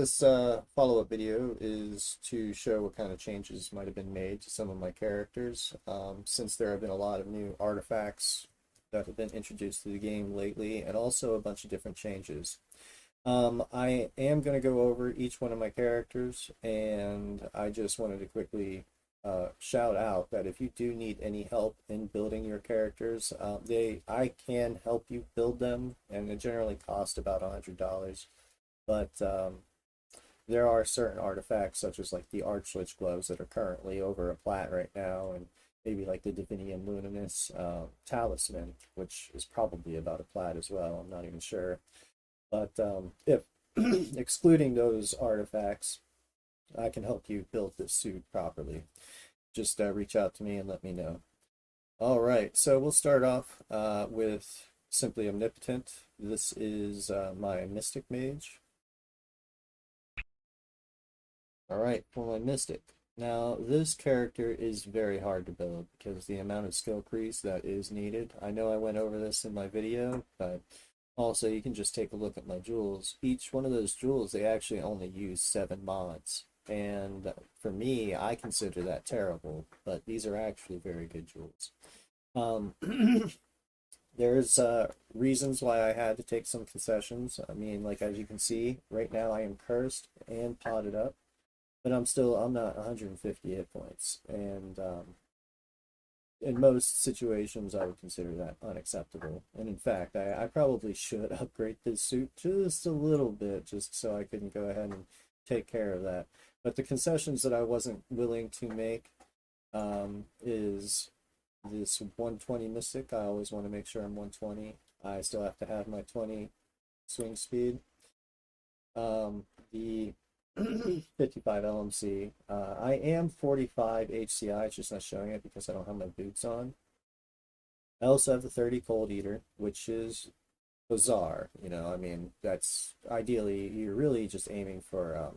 this follow-up video is to show what kind of changes might have been made to some of my characters, since there have been a lot of new artifacts that have been introduced to the game lately, and also a bunch of different changes. I am going to go over each one of my characters, and I just wanted to quickly shout out that if you do need any help in building your characters, I can help you build them, and it generally costs about $100. But there are certain artifacts such as like the Archlich gloves that are currently over a plat right now, and maybe like the Divinium Luminous talisman, which is probably about a plat as well. I'm not even sure. But if excluding those artifacts, I can help you build this suit properly. Just reach out to me and let me know. All right, so we'll start off with simply Omnipotent. This is my Mystic Mage. All right, for my Mystic. Now, this character is very hard to build because the amount of skill crease that is needed. I know I went over this in my video, but also you can just take a look at my jewels. Each one of those jewels, they actually only use 7 mods. And for me, I consider that terrible, but these are actually very good jewels. There's reasons why I had to take some concessions. I mean, like as you can see, right now I am cursed and potted up. But I'm not 150 hit points, and in most situations I would consider that unacceptable. And in fact, I probably should upgrade this suit just a little bit, just so I can go ahead and take care of that. But the concessions that I wasn't willing to make is this 120 Mystic. I always want to make sure I'm 120. I still have to have my 20 swing speed. The 55 LMC. I am 45 HCI, it's just not showing it because I don't have my boots on. I also have the 30 Cold Eater, which is bizarre. You know, I mean, that's ideally, you're really just aiming for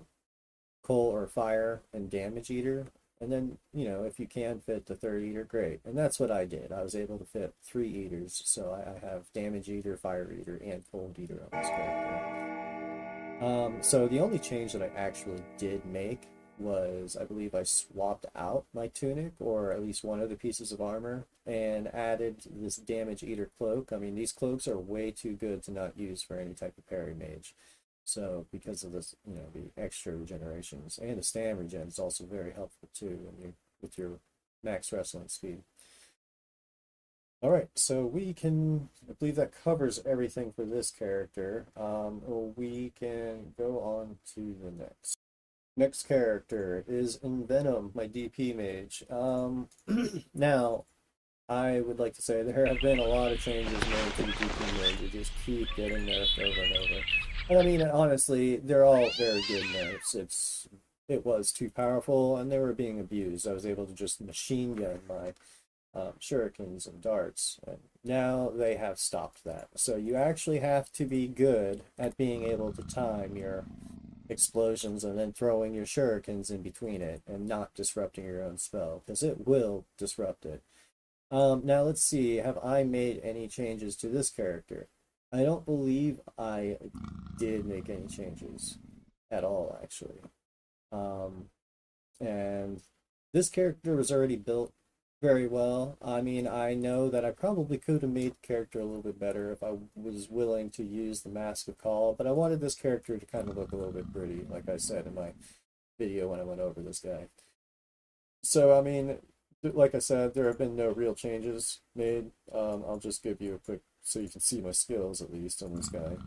coal or fire and damage eater. And then, you know, if you can fit the 30 eater, great. And that's what I did. I was able to fit 3 eaters. So I have damage eater, fire eater, and cold eater on this character. So the only change that I actually did make was, I believe I swapped out my tunic, or at least one of the pieces of armor, and added this damage eater cloak. I mean, these cloaks are way too good to not use for any type of parry mage. So because of this, you know, the extra regenerations, and the stam regen is also very helpful too when you with your max wrestling speed. All right, so I believe that covers everything for this character. We can go on to the next. Next character is Envenom, my DP mage. Now, I would like to say there have been a lot of changes made to the DP mage. They just keep getting nerfed over and over. And I mean, honestly, they're all very good nerfs. It was too powerful, and they were being abused. I was able to just machine gun my shurikens and darts, and now they have stopped that. So you actually have to be good at being able to time your explosions and then throwing your shurikens in between it and not disrupting your own spell, because it will disrupt it. Now let's see, have I made any changes to this character? I don't believe I did make any changes at all, actually. And this character was already built very well. I mean, I know that I probably could have made the character a little bit better if I was willing to use the Mask of Call, but I wanted this character to kind of look a little bit pretty, like I said in my video when I went over this guy. So, I mean, like I said, there have been no real changes made. I'll just give you a quick, so you can see my skills at least on this guy.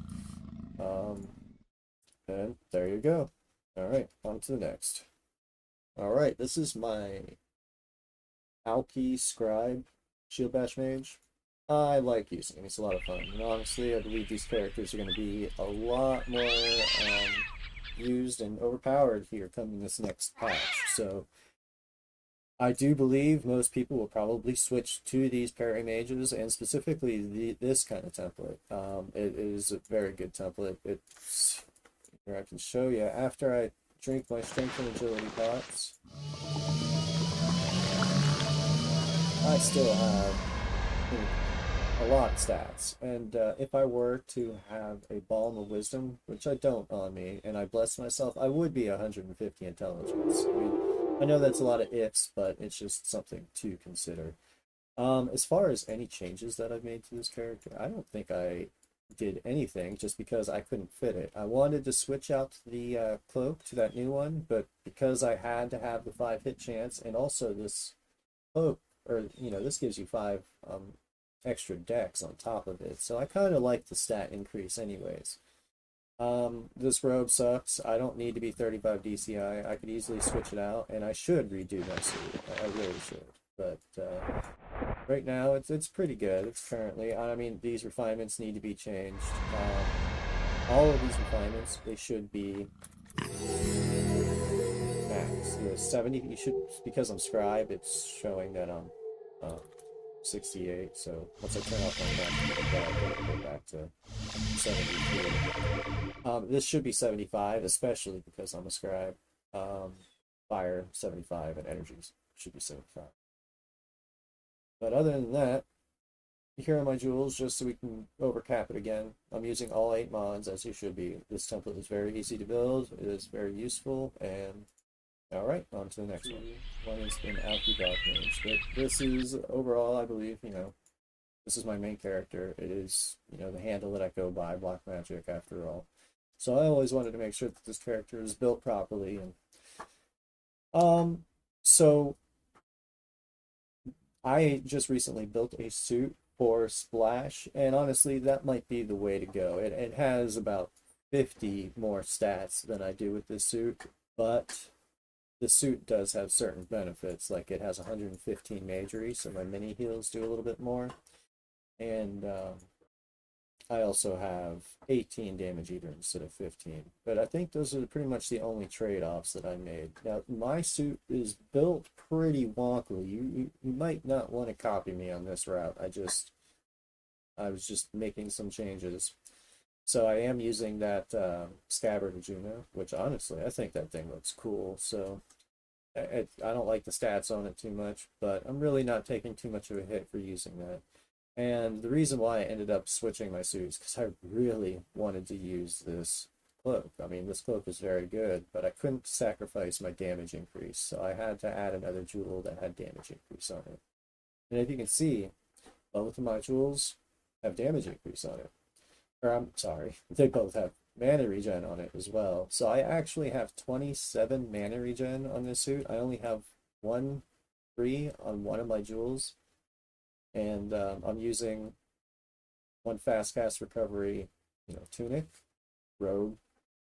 And there you go. All right, on to the next. All right, this is my Alchy Scribe Shield Bash Mage. I like using him, it's a lot of fun. And honestly, I believe these characters are going to be a lot more used and overpowered here coming this next patch. So I do believe most people will probably switch to these parry mages, and specifically this kind of template. It is a very good template. It's here, I can show you after I drink my strength and agility pots. I still have a lot of stats. And if I were to have a Balm of Wisdom, which I don't on me, and I bless myself, I would be 150 intelligence. I mean, I know that's a lot of ifs, but it's just something to consider. As far as any changes that I've made to this character, I don't think I did anything just because I couldn't fit it. I wanted to switch out the cloak to that new one, but because I had to have the 5 hit chance and also this cloak, or this gives you 5 extra decks on top of it. So I kind of like the stat increase anyways. This robe sucks. I don't need to be 35 DCI. I could easily switch it out, and I should redo my suit. I really should. But right now, it's pretty good. It's currently, I mean, these refinements need to be changed. All of these refinements, they should be max. 70, you should, because I'm Scribe, it's showing that I'm 68, so once I turn off my max, it'll go back to 73. This should be 75, especially because I'm a Scribe. Fire 75 and energies should be 75. But other than that, here are my jewels just so we can overcap it again. I'm using all 8 mods as you should be. This template is very easy to build, it is very useful, and alright, on to the next one. One has been Alchy Bok Mage, but this is overall, I believe, this is my main character. It is, the handle that I go by, Black Magic, after all. So I always wanted to make sure that this character is built properly, and so I just recently built a suit for Splash, and honestly, that might be the way to go. It has about 50 more stats than I do with this suit, but the suit does have certain benefits, like it has 115 magery, so my mini heals do a little bit more, and I also have 18 damage eater instead of 15. But I think those are pretty much the only trade-offs that I made. Now, my suit is built pretty wonkily. You might not want to copy me on this route. I was just making some changes. So I am using that Scabbard Juno, which honestly, I think that thing looks cool. So I don't like the stats on it too much, but I'm really not taking too much of a hit for using that. And the reason why I ended up switching my suits because I really wanted to use this cloak. I mean, this cloak is very good, but I couldn't sacrifice my damage increase, so I had to add another jewel that had damage increase on it. And if you can see, both of my jewels have damage increase on it. Or I'm sorry, they both have mana regen on it as well. So I actually have 27 mana regen on this suit. I only have 1 free on one of my jewels. And I'm using 1 fast cast recovery, tunic, robe,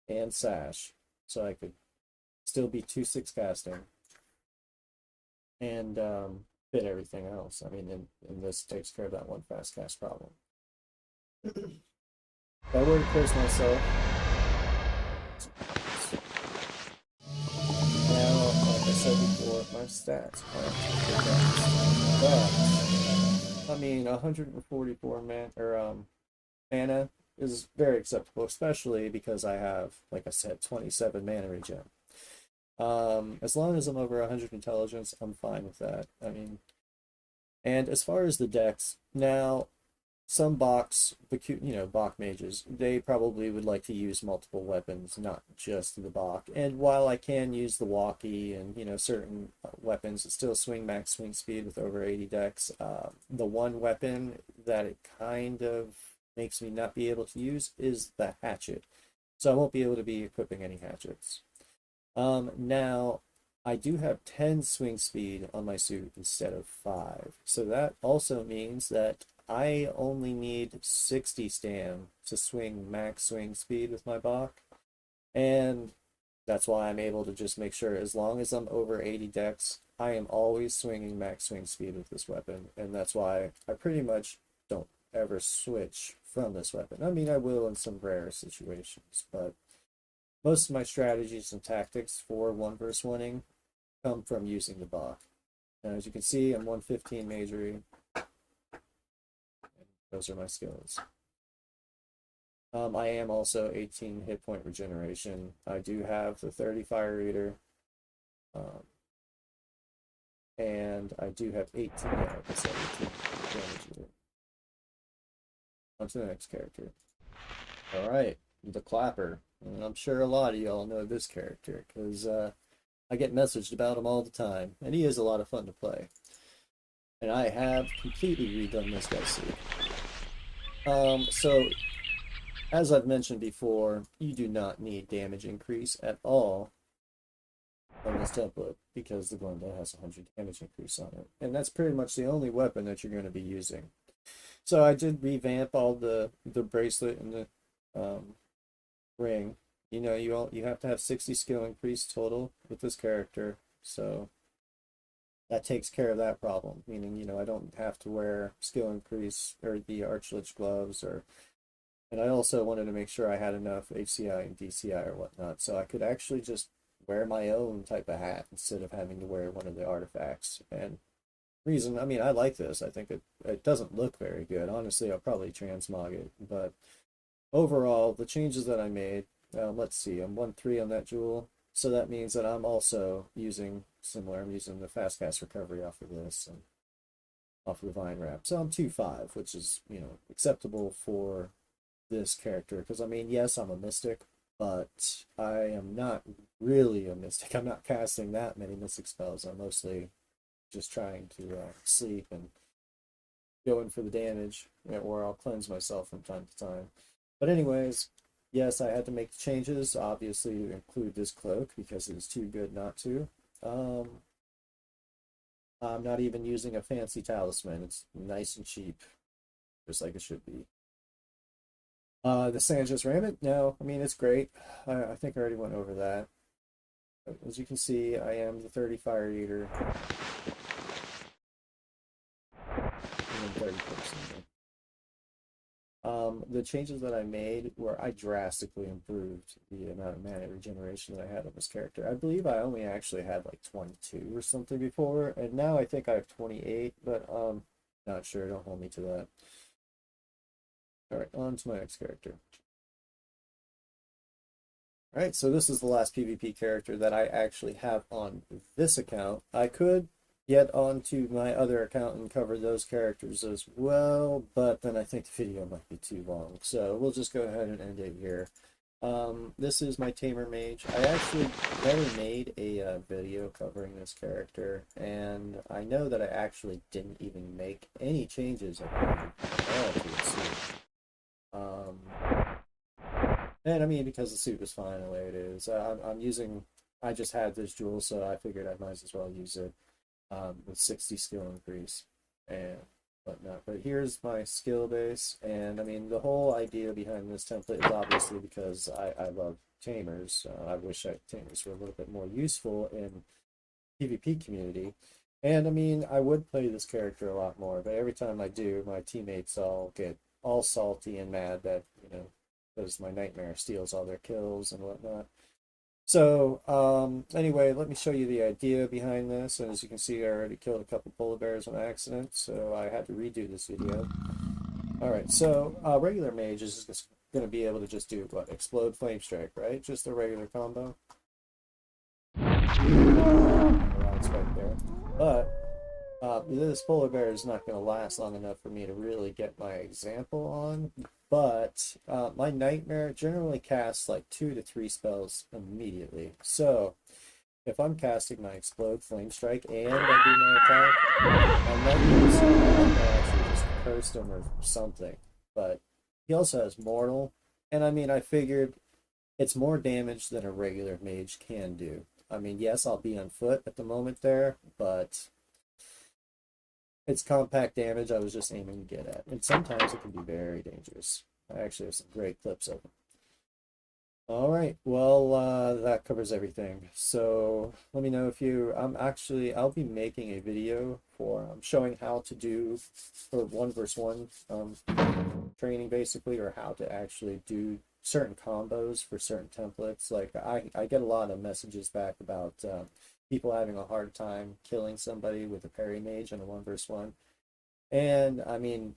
and sash, so I could still be 2/6 casting and fit everything else. I mean, and this takes care of that 1 fast cast problem. If I were to curse myself, now, like I said before, my stats aren't the best, but I mean, 144 mana is very acceptable, especially because I have, like I said, 27 mana regen. As long as I'm over 100 intelligence, I'm fine with that. I mean, and as far as the decks, now some Bok mages, they probably would like to use multiple weapons, not just the Bok. And while I can use the walkie and certain weapons that still swing max swing speed with over 80 dex, the one weapon that it kind of makes me not be able to use is the hatchet. So I won't be able to be equipping any hatchets. Now I do have 10 swing speed on my suit instead of 5. So that also means that I only need 60 stam to swing max swing speed with my Bok. And that's why I'm able to just make sure as long as I'm over 80 dex, I am always swinging max swing speed with this weapon. And that's why I pretty much don't ever switch from this weapon. I mean, I will in some rare situations, but most of my strategies and tactics for 1v1ing come from using the Bok. Now, as you can see, I'm 115 magery. Those are my skills. I am also 18 hit point regeneration. I do have the 30 fire eater. And I do have 18, yeah, like I said, 18 damage eater. to the next character. All right, the Clapper. And I'm sure a lot of y'all know this character because I get messaged about him all the time, and he is a lot of fun to play. And I have completely redone this guy's suit. So as I've mentioned before, you do not need damage increase at all on this template because the Glenda has 100 damage increase on it, and that's pretty much the only weapon that you're going to be using. So I did revamp all the bracelet and the ring. You know, you have to have 60 skill increase total with this character, so that takes care of that problem. Meaning, you know, I don't have to wear skill increase or the Archlich gloves, and I also wanted to make sure I had enough HCI and DCI or whatnot, so I could actually just wear my own type of hat instead of having to wear one of the artifacts. And reason, I mean, I like this. I think it doesn't look very good. Honestly, I'll probably transmog it, but overall, the changes that I made, let's see, I'm 1-3 on that jewel, so that means that I'm also using similar. I'm using the fast cast recovery off of this and off of the vine wrap. So I'm 2-5, which is, you know, acceptable for this character. Because I mean, yes, I'm a mystic, but I am not really a mystic. I'm not casting that many mystic spells. I'm mostly just trying to sleep and go in for the damage, or I'll cleanse myself from time to time. But anyways, yes, I had to make the changes, obviously, to include this cloak because it is too good not to. I'm not even using a fancy talisman. It's nice and cheap, just like it should be. The Sanchez Rampant, no, I mean, it's great. I think I already went over that. But as you can see, I am the 30 Fire Eater. And 30 person. The changes that I made were I drastically improved the amount of mana regeneration that I had on this character. I believe I only actually had like 22 or something before, and now I think I have 28, but not sure, don't hold me to that. Alright, on to my next character. Alright, so this is the last PvP character that I actually have on this account. I could get onto my other account and cover those characters as well, but then I think the video might be too long, so we'll just go ahead and end it here. This is my Tamer Mage. I actually never made a video covering this character, and I know that I actually didn't even make any changes at all to the suit. And I mean, because the suit was fine the way it is. I just had this jewel, so I figured I might as well use it. With 60 skill increase and whatnot. But here's my skill base, and I mean, the whole idea behind this template is obviously because I love Tamers. I wish Tamers were a little bit more useful in PvP community. And I mean, I would play this character a lot more, but every time I do, my teammates all get all salty and mad that, you know, because my Nightmare steals all their kills and whatnot. So, anyway, let me show you the idea behind this. And as you can see, I already killed a couple polar bears on accident, so I had to redo this video. Alright, so regular mage is just going to be able to just do, what, explode flame strike, right? Just a regular combo. Right there. But this polar bear is not going to last long enough for me to really get my example on. But my Nightmare generally casts like 2 to 3 spells immediately. So if I'm casting my Explode Flame Strike and I do my attack, I'm not going to actually just curse him or something. But he also has Mortal. And I mean, I figured it's more damage than a regular mage can do. I mean, yes, I'll be on foot at the moment there, but it's compact damage I was just aiming to get at. And sometimes it can be very dangerous. I actually have some great clips of it. Alright, well, that covers everything. So let me know if you, I'll be making a video for showing how to do for 1v1 training basically, or how to actually do certain combos for certain templates. Like I get a lot of messages back about people having a hard time killing somebody with a parry mage in a 1v1. And I mean,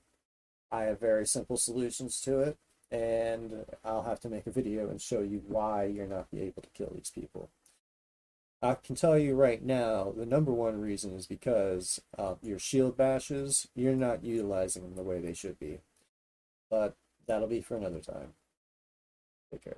I have very simple solutions to it, and I'll have to make a video and show you why you're not be able to kill these people. I can tell you right now, the number one reason is because your shield bashes, you're not utilizing them the way they should be. But That'll be for another time. Take care.